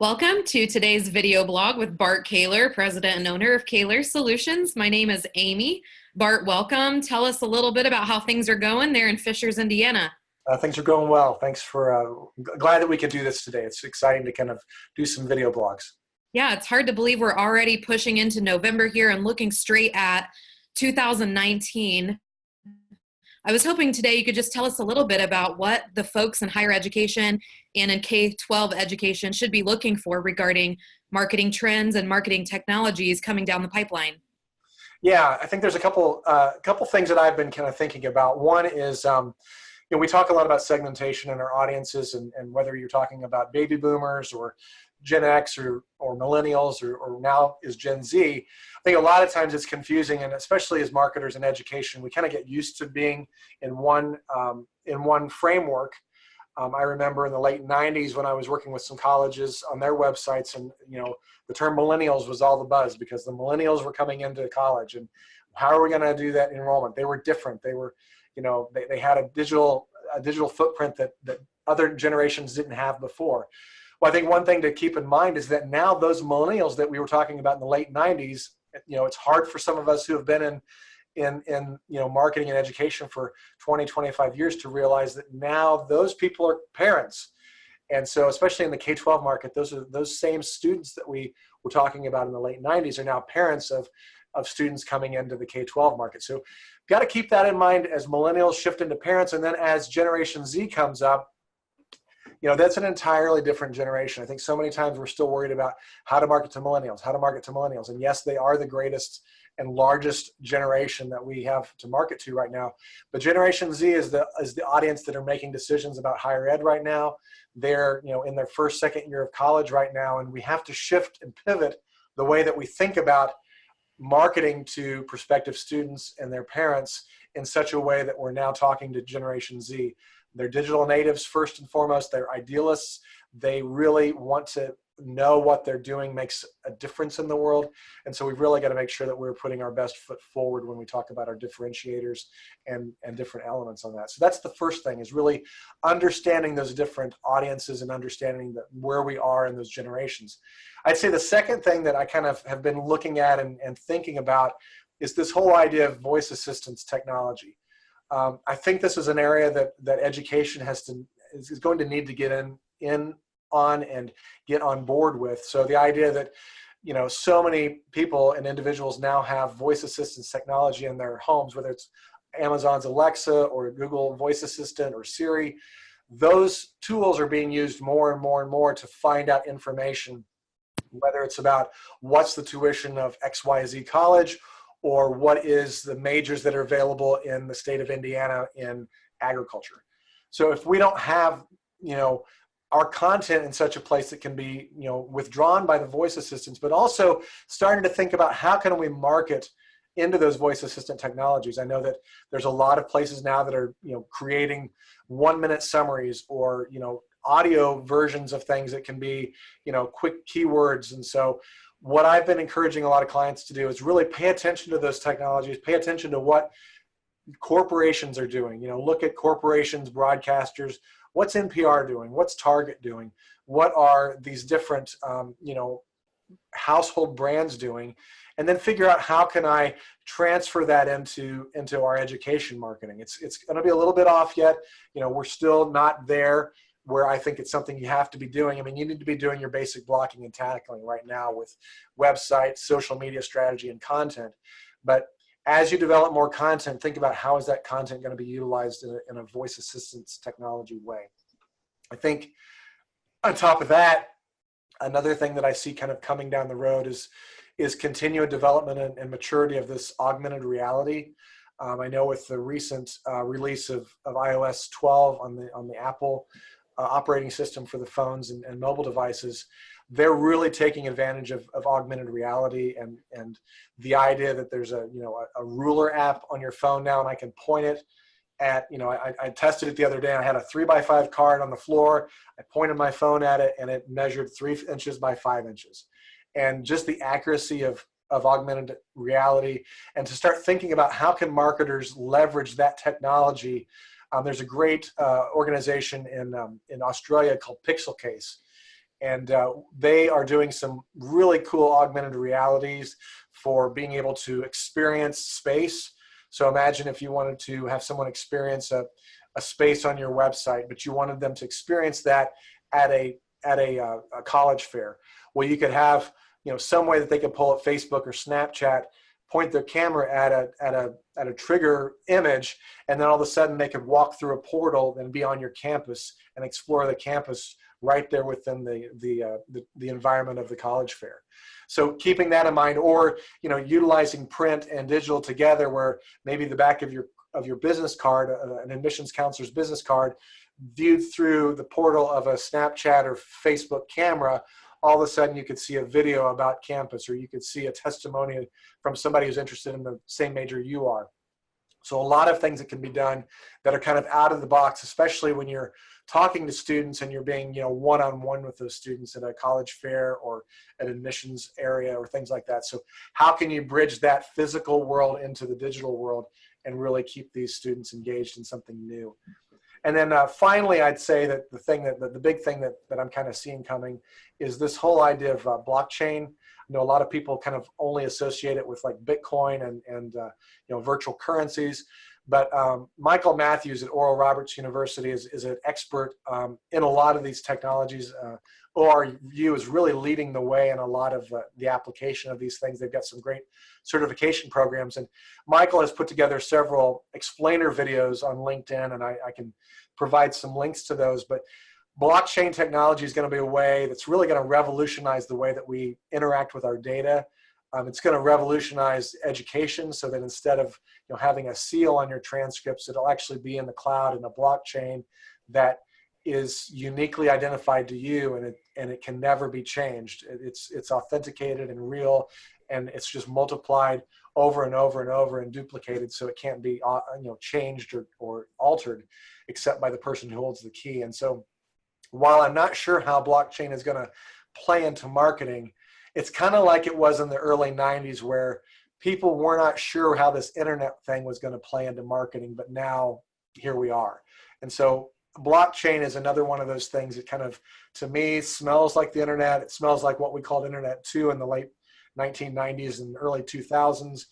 Welcome to today's video blog with Bart Kaler, president and owner of Kaler Solutions. My name is Amy. Bart, welcome. Tell us a little bit about how things are going there in Fishers, Indiana. Things are going well. Thanks for, glad that we could do this today. It's exciting to kind of do some video blogs. Yeah, it's hard to believe we're already pushing into November here and looking straight at 2019. I was hoping today you could just tell us a little bit about what the folks in higher education and in K-12 education should be looking for regarding marketing trends and marketing technologies coming down the pipeline. Yeah, I think there's a couple things that I've been kind of thinking about. One is, we talk a lot about segmentation in our audiences, and whether you're talking about baby boomers or Gen X or millennials or now is Gen Z, I think a lot of times it's confusing, and especially as marketers in education, we kind of get used to being in one framework. I remember in the late 90s when I was working with some colleges on their websites, and the term millennials was all the buzz because the millennials were coming into college, and how are we going to do that enrollment? They were different. They were, they had a digital footprint that other generations didn't have before. Well, I think one thing to keep in mind is that now those millennials that we were talking about in the late 90s, it's hard for some of us who have been in marketing and education for 20, 25 years to realize that now those people are parents. And so especially in the K-12 market, those same students that we were talking about in the late 90s are now parents of students coming into the K-12 market. So got to keep that in mind as millennials shift into parents, and then as Generation Z comes up, that's an entirely different generation. I think so many times we're still worried about how to market to millennials, And yes, they are the greatest and largest generation that we have to market to right now. But Generation Z is the audience that are making decisions about higher ed right now. They're, in their first, second year of college right now. And we have to shift and pivot the way that we think about marketing to prospective students and their parents in such a way that we're now talking to Generation Z. They're digital natives first and foremost. They're idealists. They really want to know what they're doing makes a difference in the world. And so we've really got to make sure that we're putting our best foot forward when we talk about our differentiators and different elements on that. So that's the first thing, is really understanding those different audiences and understanding where we are in those generations. I'd say the second thing that I kind of have been looking at and thinking about is this whole idea of voice assistance technology. I think this is an area that education is going to need to get in on and get on board with. So the idea that, so many people and individuals now have voice assistance technology in their homes, whether it's Amazon's Alexa or Google Voice Assistant or Siri, those tools are being used more and more and more to find out information, whether it's about what's the tuition of XYZ college, or what is the majors that are available in the state of Indiana in agriculture. So if we don't have, our content in such a place that can be, withdrawn by the voice assistants, but also starting to think about how can we market into those voice assistant technologies. I know that there's a lot of places now that are, creating 1-minute summaries or, audio versions of things that can be, quick keywords. And so what I've been encouraging a lot of clients to do is really pay attention to those technologies, pay attention to what corporations are doing. Look at corporations, broadcasters, what's NPR doing, what's Target doing, what are these different, household brands doing, and then figure out how can I transfer that into our education marketing. It's going to be a little bit off yet. We're still not there where I think it's something you have to be doing. I mean, you need to be doing your basic blocking and tackling right now with websites, social media strategy, and content. But as you develop more content, think about how is that content going to be utilized in a voice assistance technology way. I think on top of that, another thing that I see kind of coming down the road is continued development and maturity of this augmented reality. I know with the recent release of iOS 12 on the Apple operating system for the phones and mobile devices, they're really taking advantage of augmented reality and the idea that there's a ruler app on your phone now, and I can point it at, I tested it the other day. I had a 3x5 card on the floor. I pointed my phone at it and it measured 3 inches by 5 inches. And just the accuracy of augmented reality, and to start thinking about how can marketers leverage that technology. There's a great organization in Australia called Pixelcase, And they are doing some really cool augmented realities for being able to experience space. So imagine if you wanted to have someone experience a space on your website, but you wanted them to experience that at a college fair. Well, you could have, you know, some way that they could pull up Facebook or Snapchat, point their camera at a trigger image, and then all of a sudden they could walk through a portal and be on your campus and explore the campus right there within the environment of the college fair. So keeping that in mind, or, you know, utilizing print and digital together, where maybe the back of your business card, an admissions counselor's business card, viewed through the portal of a Snapchat or Facebook camera, all of a sudden you could see a video about campus, or you could see a testimony from somebody who's interested in the same major you are. So a lot of things that can be done that are kind of out of the box, especially when you're talking to students and you're being, you know, one-on-one with those students at a college fair or an admissions area or things like that. So how can you bridge that physical world into the digital world and really keep these students engaged in something new? And then finally, I'd say that the big thing that I'm kind of seeing coming is this whole idea of blockchain. I know a lot of people kind of only associate it with like Bitcoin and you know, virtual currencies, but Michael Matthews at Oral Roberts University is an expert in a lot of these technologies. ORU is really leading the way in a lot of the application of these things. They've got some great certification programs, and Michael has put together several explainer videos on LinkedIn, and I can provide some links to those. But blockchain technology is going to be a way that's really going to revolutionize the way that we interact with our data. It's going to revolutionize education, so that instead of, you know, having a seal on your transcripts, it'll actually be in the cloud in a blockchain that is uniquely identified to you, and it can never be changed. It's authenticated and real, and it's just multiplied over and over and over and duplicated, so it can't be you know, changed or altered except by the person who holds the key. And so while I'm not sure how blockchain is going to play into marketing, it's kind of like it was in the early 90s, where people were not sure how this internet thing was going to play into marketing, but now here we are. And so blockchain is another one of those things that kind of, to me, smells like the internet. It smells like what we called Internet 2 in the late 1990s and early 2000s,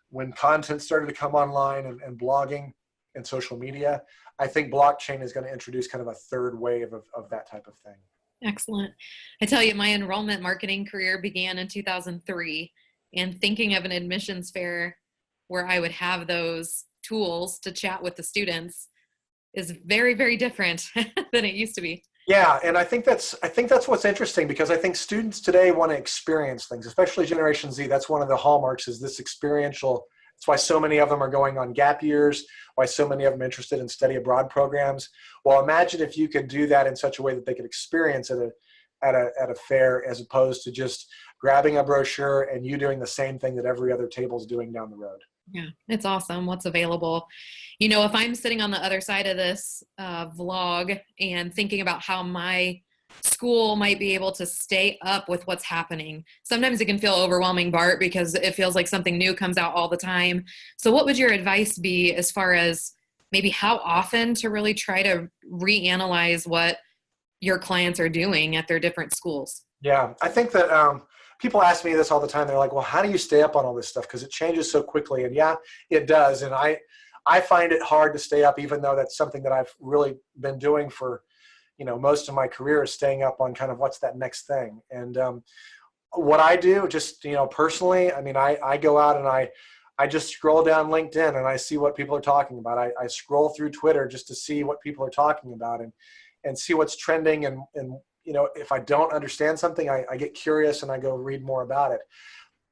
when content started to come online and blogging and social media. I think blockchain is going to introduce kind of a third wave of that type of thing. Excellent. I tell you, my enrollment marketing career began in 2003, and thinking of an admissions fair where I would have those tools to chat with the students is very, very different than it used to be. Yeah, and I think that's what's interesting, because I think students today want to experience things, especially Generation Z. That's one of the hallmarks, is this experiential. That's why so many of them are going on gap years, why so many of them are interested in study abroad programs. Well, imagine if you could do that in such a way that they could experience it at a fair, as opposed to just grabbing a brochure and you doing the same thing that every other table is doing down the road. Yeah, it's awesome what's available. You know, if I'm sitting on the other side of this vlog and thinking about how my school might be able to stay up with what's happening, sometimes it can feel overwhelming, Bart, because it feels like something new comes out all the time. So what would your advice be as far as maybe how often to really try to reanalyze what your clients are doing at their different schools? Yeah, I think that people ask me this all the time. They're like, well, how do you stay up on all this stuff? Because it changes so quickly. And yeah, it does. And I find it hard to stay up, even though that's something that I've really been doing for, you know, most of my career, is staying up on kind of what's that next thing. And what I do, just, you know, personally, I mean, I go out and I just scroll down LinkedIn and I see what people are talking about. I scroll through Twitter just to see what people are talking about and see what's trending. And you know, if I don't understand something, I get curious and I go read more about it.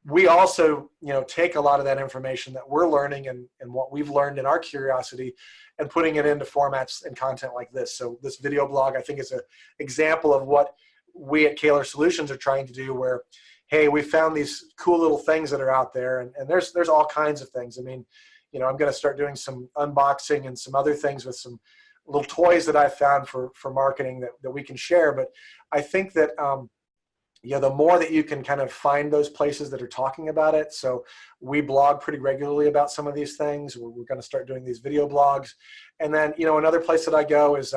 We also, you know, take a lot of that information that we're learning and what we've learned in our curiosity and putting it into formats and content like this. So this video blog, I think, is an example of what we at Kaler Solutions are trying to do, where, hey, we found these cool little things that are out there, and there's all kinds of things. I mean, you know, I'm going to start doing some unboxing and some other things with some little toys that I found for marketing that we can share. But I think that, yeah, the more that you can kind of find those places that are talking about it. So we blog pretty regularly about some of these things. We're going to start doing these video blogs. And then, you know, another place that I go is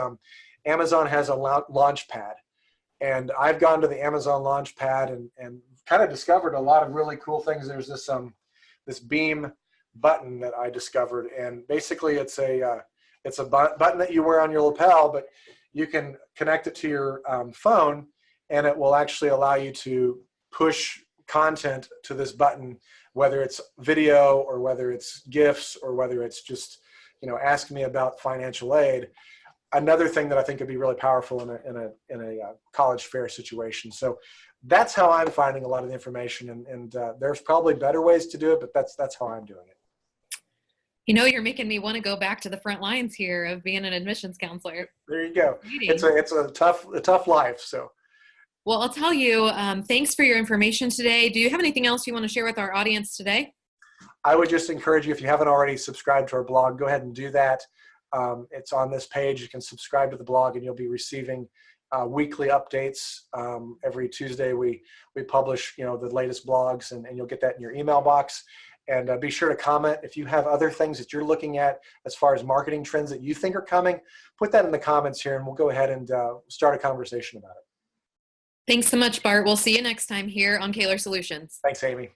Amazon has a launch pad. And I've gone to the Amazon Launchpad and kind of discovered a lot of really cool things. There's this Beam button that I discovered, and basically it's a button that you wear on your lapel, but you can connect it to your phone, and it will actually allow you to push content to this button, whether it's video or whether it's GIFs or whether it's just, ask me about financial aid. Another thing that I think could be really powerful in a college fair situation. So that's how I'm finding a lot of the information, and there's probably better ways to do it, but that's how I'm doing it. You're making me want to go back to the front lines here of being an admissions counselor. There you go. It's a tough life. So. Well, I'll tell you, thanks for your information today. Do you have anything else you want to share with our audience today? I would just encourage you, if you haven't already subscribed to our blog, go ahead and do that. It's on this page. You can subscribe to the blog and you'll be receiving weekly updates. Every Tuesday we publish the latest blogs, and you'll get that in your email box. And be sure to comment if you have other things that you're looking at as far as marketing trends that you think are coming. Put that in the comments here, and we'll go ahead and start a conversation about it. Thanks so much, Bart. We'll see you next time here on Kaler Solutions. Thanks, Amy.